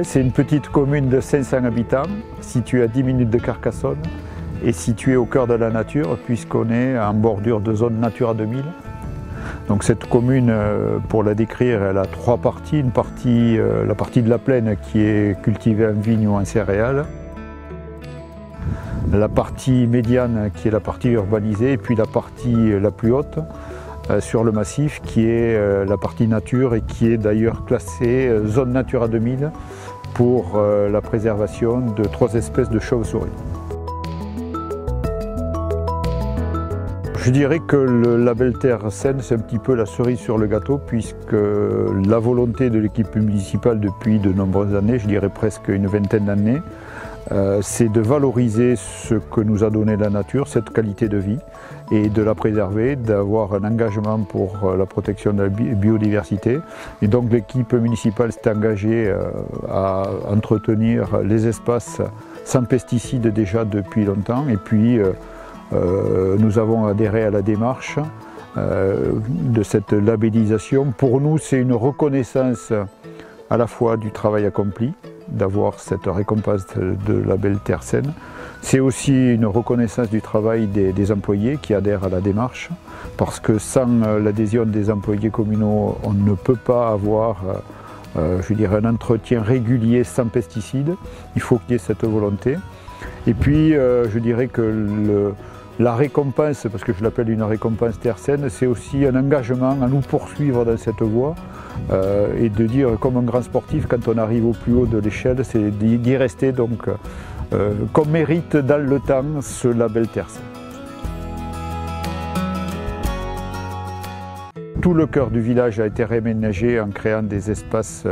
Ouais, c'est une petite commune de 500 habitants, située à 10 minutes de Carcassonne et située au cœur de la nature puisqu'on est en bordure de zone Natura 2000. Donc cette commune, pour la décrire, elle a trois parties. Une partie, la partie de la plaine qui est cultivée en vigne ou en céréales. La partie médiane qui est la partie urbanisée et puis la partie la plus haute sur le massif qui est la partie nature et qui est d'ailleurs classée zone Natura 2000 pour la préservation de 3 espèces de chauves-souris. Je dirais que le label Terre Saine, c'est un petit peu la cerise sur le gâteau puisque la volonté de l'équipe municipale depuis de nombreuses années, je dirais presque une vingtaine d'années, c'est de valoriser ce que nous a donné la nature, cette qualité de vie, et de la préserver, d'avoir un engagement pour la protection de la biodiversité. Et donc l'équipe municipale s'est engagée à entretenir les espaces sans pesticides déjà depuis longtemps. Et puis nous avons adhéré à la démarche de cette labellisation. Pour nous, c'est une reconnaissance à la fois du travail accompli, d'avoir cette récompense de label Terre Saine. C'est aussi une reconnaissance du travail des employés qui adhèrent à la démarche, parce que sans l'adhésion des employés communaux, on ne peut pas avoir je dirais, un entretien régulier sans pesticides. Il faut qu'il y ait cette volonté. Et puis, je dirais que la récompense, parce que je l'appelle une récompense Terre Saine, c'est aussi un engagement à nous poursuivre dans cette voie et de dire, comme un grand sportif, quand on arrive au plus haut de l'échelle, c'est d'y rester, donc qu'on mérite dans le temps ce label Terre Saine. Tout le cœur du village a été réaménagé en créant des espaces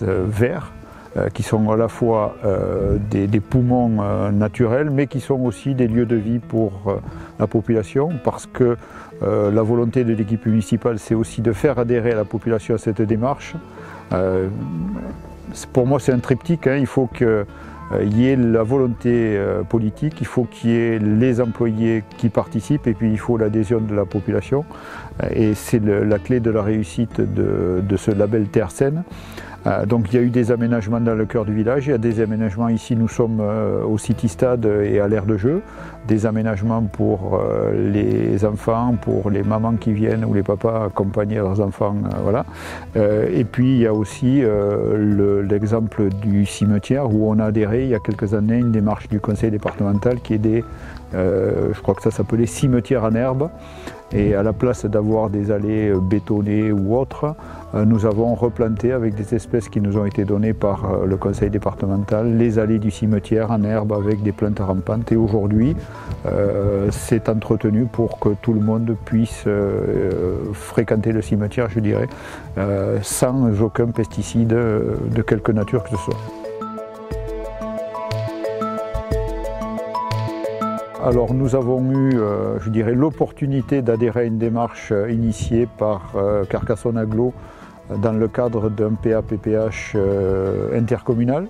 verts, qui sont à la fois des poumons naturels, mais qui sont aussi des lieux de vie pour la population, parce que la volonté de l'équipe municipale, c'est aussi de faire adhérer la population à cette démarche. Pour moi, c'est un triptyque, hein. Il faut qu'il y ait la volonté politique, il faut qu'il y ait les employés qui participent, et puis il faut l'adhésion de la population. Et c'est la clé de la réussite de ce label Terre Saine. Donc il y a eu des aménagements dans le cœur du village, il y a des aménagements ici, nous sommes au City Stade et à l'aire de jeu, des aménagements pour les enfants, pour les mamans qui viennent ou les papas accompagner leurs enfants, voilà. Et puis il y a aussi l'exemple du cimetière où on a adhéré il y a quelques années une démarche du conseil départemental qui est je crois que ça s'appelait cimetière en herbe. Et à la place d'avoir des allées bétonnées ou autres, nous avons replanté avec des espèces qui nous ont été données par le conseil départemental les allées du cimetière en herbe avec des plantes rampantes. Et aujourd'hui, c'est entretenu pour que tout le monde puisse fréquenter le cimetière, je dirais, sans aucun pesticide de quelque nature que ce soit. Alors nous avons eu, je dirais, l'opportunité d'adhérer à une démarche initiée par Carcassonne Agglo dans le cadre d'un PAPPH intercommunal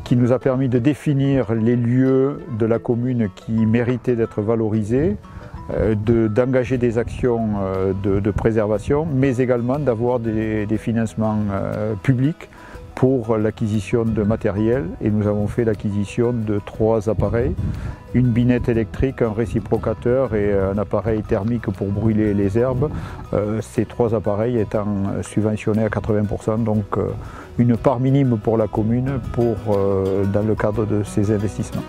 qui nous a permis de définir les lieux de la commune qui méritaient d'être valorisés, d'engager des actions de préservation, mais également d'avoir des financements publics pour l'acquisition de matériel, et nous avons fait l'acquisition de 3 appareils, une binette électrique, un réciprocateur et un appareil thermique pour brûler les herbes, ces 3 appareils étant subventionnés à 80%, donc une part minime pour la commune dans le cadre de ces investissements.